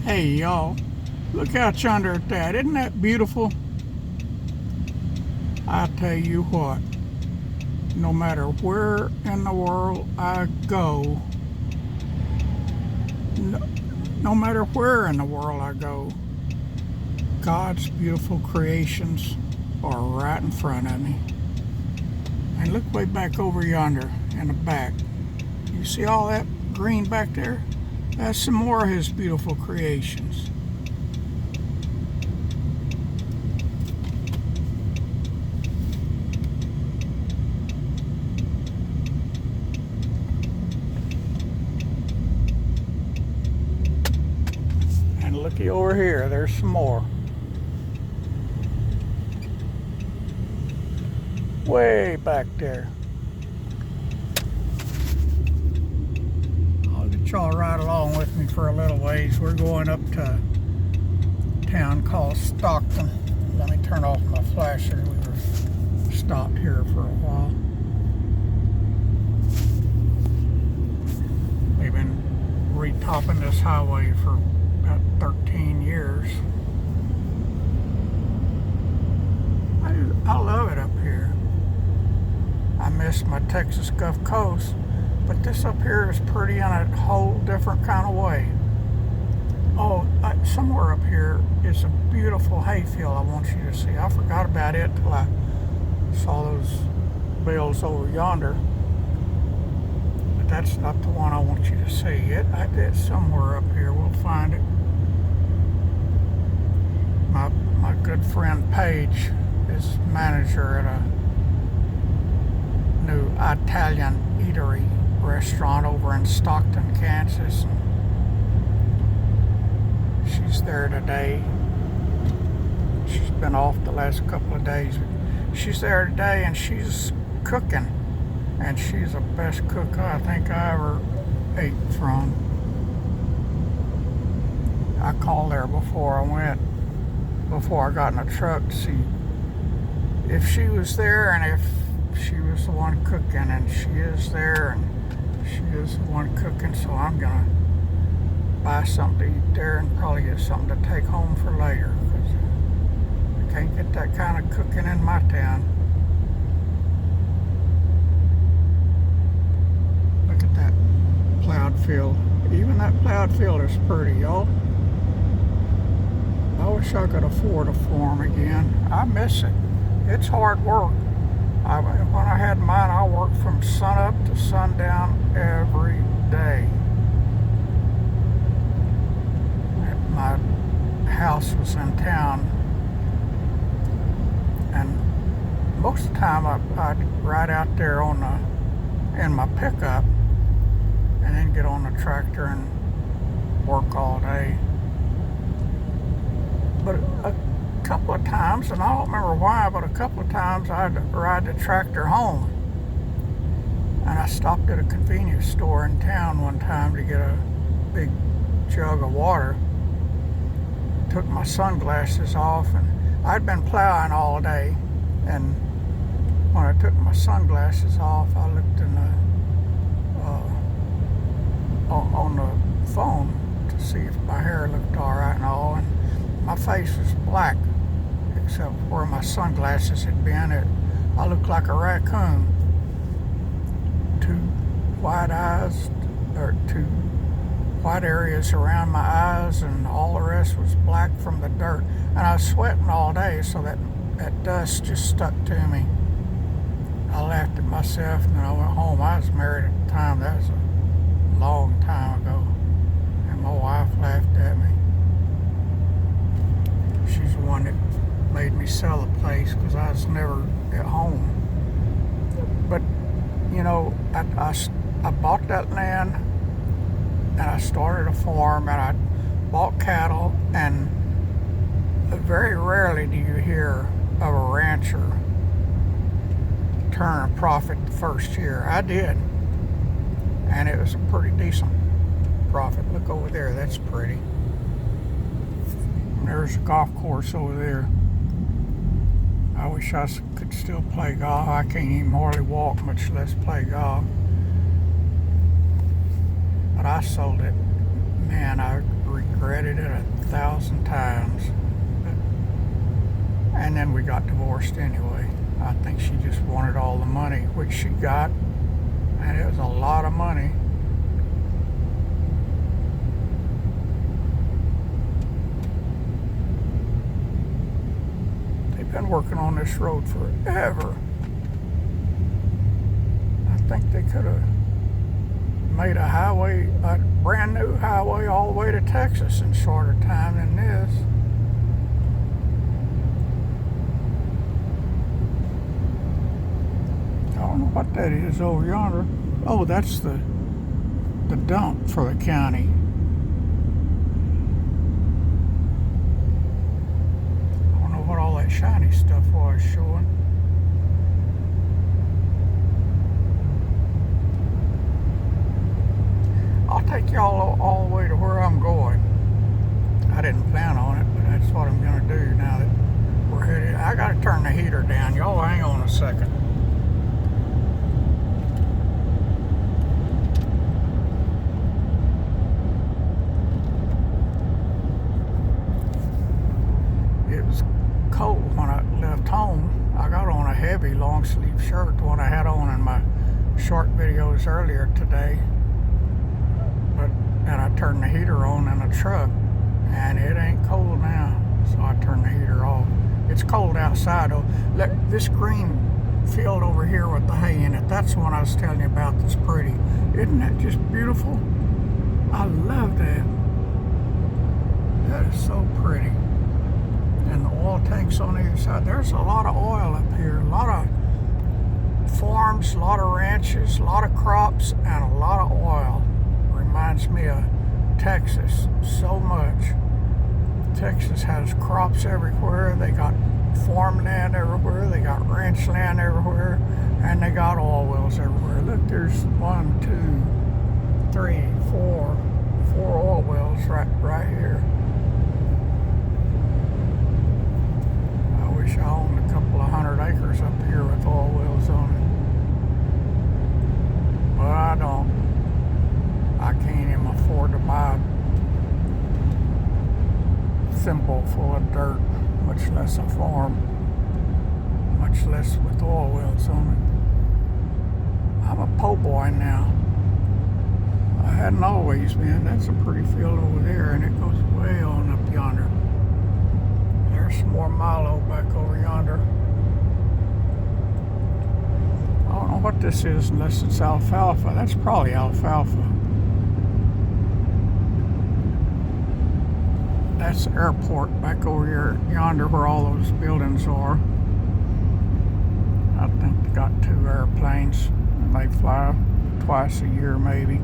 Hey y'all, look out yonder at that. Isn't that beautiful? I tell you what, no matter where in the world I go, no matter where in the world I go, God's beautiful creations are right in front of me. And look way back over yonder in the back. You see all that green back there? That's some more of His beautiful creations. And looky over here, there's some more. Way back there. I'll get y'all right along with me for a little ways. We're going up to a town called Stockton. Let me turn off my flasher. We were stopped here for a while. We've been retopping this highway for about 13 years. I love it up here. I miss my Texas Gulf Coast, but this up here is pretty in a whole different kind of way. Oh, somewhere up here is a beautiful hayfield I want you to see. I forgot about it till I saw those bales over yonder. But that's not the one I want you to see. It's somewhere up here. We'll find it. My good friend Paige is manager at a new Italian eatery restaurant over in Stockton, Kansas. She's there today. She's been off the last couple of days. She's there today and she's cooking. And she's the best cook I think I ever ate from. I called there before I got in the truck to see if she was there and if she was the one cooking, and she is there and she is the one cooking, so I'm gonna buy something to eat there and probably get something to take home for later, because I can't get that kind of cooking in my town. Look at that plowed field. Even that plowed field is pretty, y'all. I wish I could afford a farm again. I miss it. It's hard work. When I had mine, I worked from sunup to sundown every day. My house was in town, and most of the time I'd ride out there in my pickup and then get on the tractor and work all day. But a couple of times, and I don't remember why, but a couple of times I'd ride the tractor home. And I stopped at a convenience store in town one time to get a big jug of water. Took my sunglasses off, and I'd been plowing all day. And when I took my sunglasses off, I looked in on the phone to see if my hair looked all right and all. And my face was black, except where my sunglasses had been. I looked like a raccoon. Two white eyes, or two white areas around my eyes, and all the rest was black from the dirt. And I was sweating all day, so that dust just stuck to me. I laughed at myself, and then I went home. I was married at the time. That was a long time ago. And my wife laughed at me. She's the one that made me sell the place, because I was never at home. But, you know, I bought that land, and I started a farm, and I bought cattle, and very rarely do you hear of a rancher turn a profit the first year. I did, and it was a pretty decent profit. Look over there, that's pretty. There's a golf course over there. I wish I could still play golf. I can't even hardly walk, much less play golf. But I sold it. Man, I regretted it 1,000 times. And then we got divorced anyway. I think she just wanted all the money, which she got, and it was a lot of money. They've been working on this road forever. I think they could have made a highway, a brand new highway all the way to Texas in shorter time than this. I don't know what that is over yonder. Oh, that's the dump for the county. I don't know what all that shiny stuff was showing. I'll take y'all all the way to where I'm going. I didn't plan on it, but that's what I'm going to do now that we're headed. I got to turn the heater down. Y'all hang on a second. It was cold when I left home. I got on a heavy long sleeve shirt, the one I had on in my short videos earlier today. And I turned the heater on in the truck, and it ain't cold now, so I turned the heater off. It's cold outside though. Look, this green field over here with the hay in it, that's the one I was telling you about that's pretty. Isn't that just beautiful? I love that. That is so pretty. And the oil tanks on either side. There's a lot of oil up here, a lot of farms, a lot of ranches, a lot of crops, and a lot of oil. Reminds me of Texas so much. Texas has crops everywhere. They got farmland everywhere. They got ranch land everywhere, and they got oil wells everywhere. Look, there's 1, 2, 3, 4 oil wells right here. I wish I owned a couple of 100 acres up here with oil wells on it, but I don't. I can't even afford to buy a thimble full of dirt, much less a farm, much less with oil wells on it. I'm a po' boy now. I hadn't always been. That's a pretty field over there, and it goes way on up yonder. There's some more milo back over yonder. I don't know what this is unless it's alfalfa. That's probably alfalfa. That's the airport back over here, yonder where all those buildings are. I think they got 2 airplanes, and they fly twice a year maybe.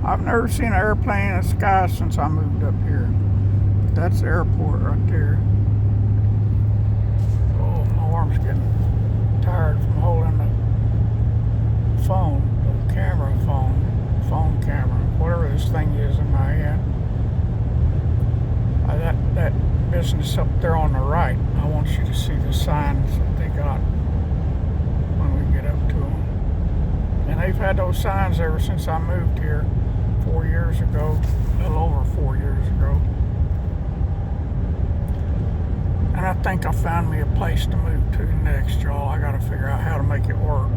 I've never seen an airplane in the sky since I moved up here. But that's the airport right there. Oh, my arm's getting tired from holding the phone, the phone camera, whatever this thing is in my hand. That business up there on the right, I want you to see the signs that they got when we get up to them. And they've had those signs ever since I moved here 4 years ago, a little over 4 years ago. And I think I found me a place to move to next, y'all. I gotta figure out how to make it work.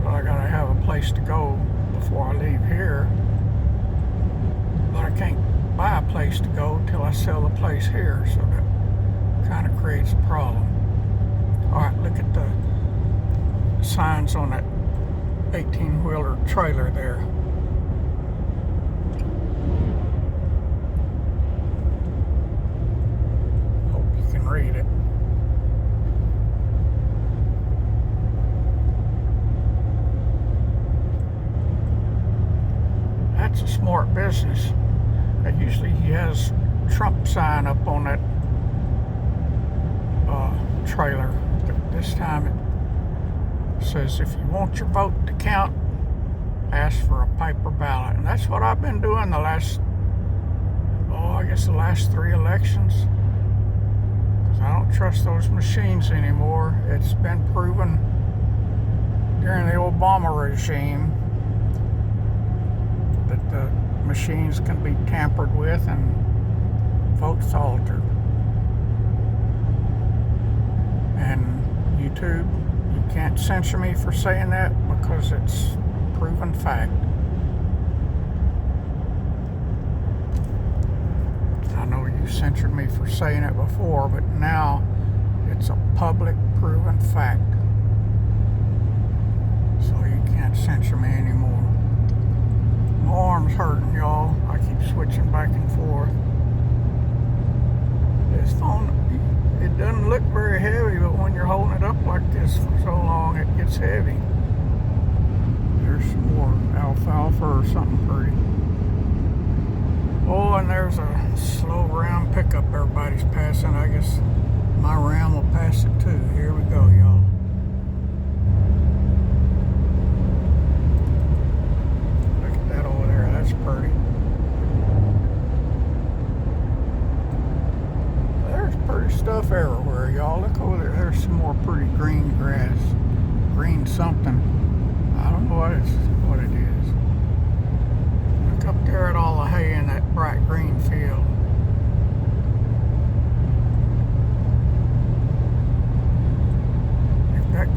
But I gotta have a place to go before I leave here. But I can't buy a place to go till I sell the place here, so that kind of creates a problem. All right, look at the signs on that 18-wheeler trailer there. Hope you can read it. That's a smart business. And usually he has Trump sign up on that trailer. This time it says, if you want your vote to count, ask for a paper ballot. And that's what I've been doing the last, I guess the last 3 elections. Because I don't trust those machines anymore. It's been proven during the Obama regime that the machines can be tampered with and votes altered. And YouTube, you can't censor me for saying that because it's proven fact. I know you censored me for saying it before, but now it's a public proven fact. So you can't censor me anymore. My arm's hurting, y'all. I keep switching back and forth. This phone, it doesn't look very heavy, but when you're holding it up like this for so long, it gets heavy. There's some more alfalfa or something pretty. Oh, and there's a slow Ram pickup everybody's passing. I guess my Ram will pass it too. Here we go, y'all. Look at that over there. That's pretty. There's pretty stuff everywhere, y'all. Look over there. There's some more pretty green grass. Green something. I don't know what it is. Look up there at all the hay in that bright green field. If that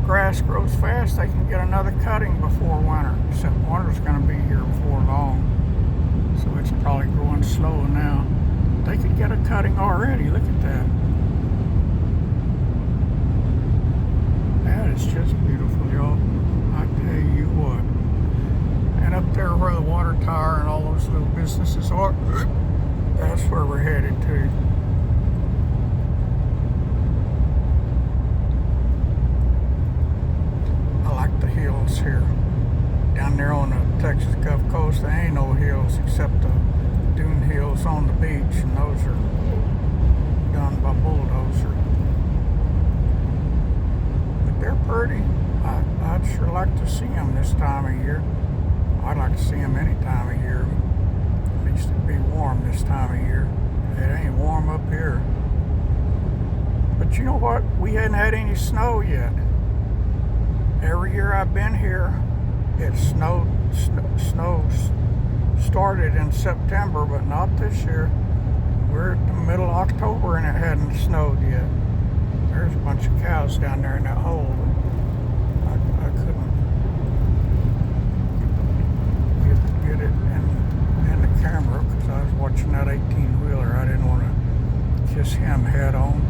grass grows fast, they can get another cutting before winter. Except winter's going to be here before long. So it's probably growing slow now. They could get a cutting already. Look at that. That is just beautiful, y'all. I tell you what. And up there where the water tower and all those little businesses are, that's where we're headed to. I like the hills here. Down there on the Texas Gulf Coast, there ain't no hills except the dune hills on the beach, and those are done by bulldozer. But they're pretty. I'd sure like to see them this time of year. I'd like to see them any time of year. At least it'd be warm this time of year. It ain't warm up here. But you know what? We hadn't had any snow yet. Every year I've been here, it snow started in September, but not this year. We're at the middle of October and it hadn't snowed yet. There's a bunch of cows down there in that hole. I couldn't get it in the camera because I was watching that 18-wheeler. I didn't want to kiss him head on.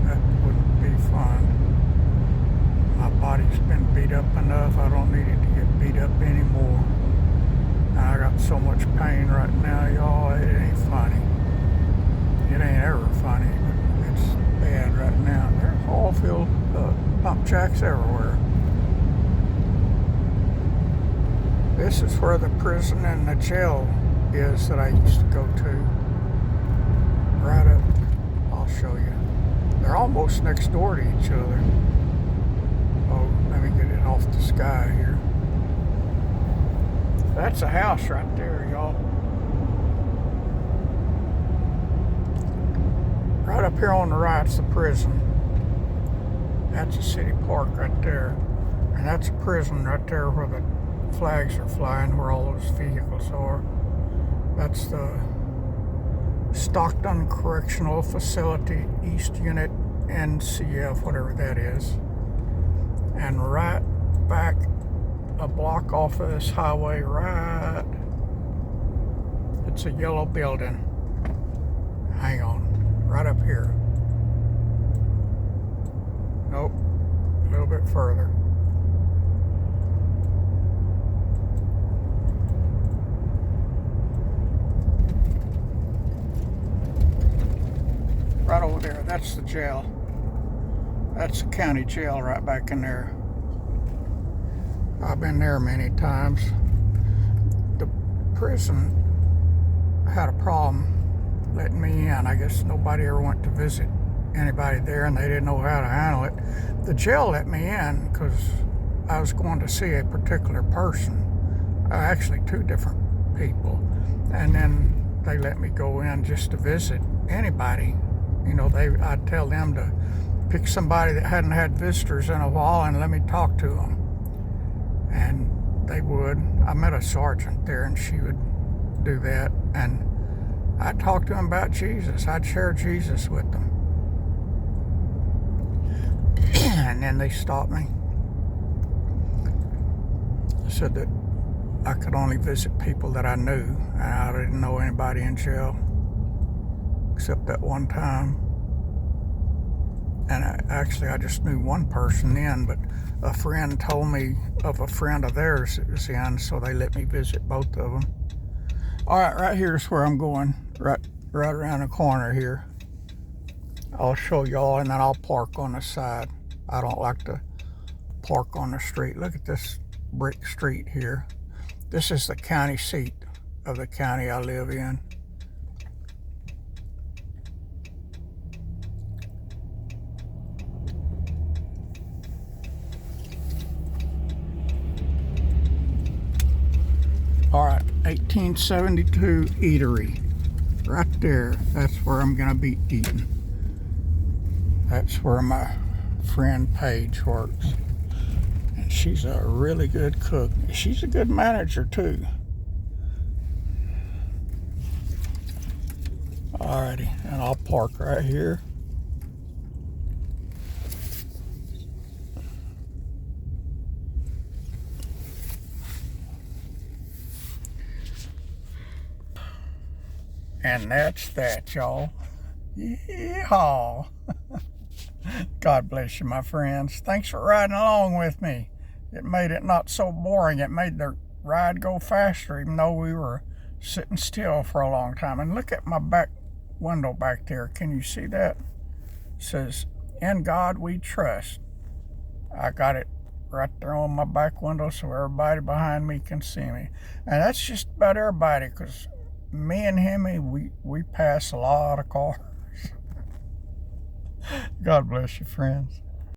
That wouldn't be fun. My body's been beat up enough. I don't need it to get beat up anymore. I got so much pain right now, y'all. It ain't funny. It ain't ever funny, but it's bad right now. There's oil field pump jacks everywhere. This is where the prison and the jail is that I used to go to. Right up. I'll show you. They're almost next door to each other. Oh, let me get it off the sky here. That's a house right there, y'all. Right up here on the right's the prison. That's a city park right there. And that's a prison right there where the flags are flying, where all those vehicles are. That's the Stockton Correctional Facility East Unit NCF, whatever that is. And right back a block off of this highway, right, it's a yellow building. Hang on, right up here. Nope, a little bit further. Right over there, that's the jail. That's the county jail right back in there. I've been there many times. The prison had a problem letting me in. I guess nobody ever went to visit anybody there and they didn't know how to handle it. The jail let me in because I was going to see a particular person. Actually, two different people. And then they let me go in just to visit anybody. You know, I'd tell them to pick somebody that hadn't had visitors in a while and let me talk to them. And they would. I met a sergeant there, and she would do that. And I'd talk to them about Jesus. I'd share Jesus with them. And then they stopped me. Said that I could only visit people that I knew, and I didn't know anybody in jail except that one time. And I just knew one person then, but a friend told me of a friend of theirs that was in, so they let me visit both of them. All right, right here's where I'm going, right around the corner here. I'll show y'all, and then I'll park on the side. I don't like to park on the street. Look at this brick street here. This is the county seat of the county I live in. All right, 1872 eatery. Right there, that's where I'm gonna be eating. That's where my friend Paige works. And she's a really good cook. She's a good manager too. Alrighty, and I'll park right here. And that's that, y'all. Yeehaw. God bless you, my friends. Thanks for riding along with me. It made it not so boring. It made the ride go faster, even though we were sitting still for a long time. And look at my back window back there. Can you see that? It says, "In God we trust." I got it right there on my back window so everybody behind me can see me. And that's just about everybody, because me and Hemi, we pass a lot of cars. God bless you, friends.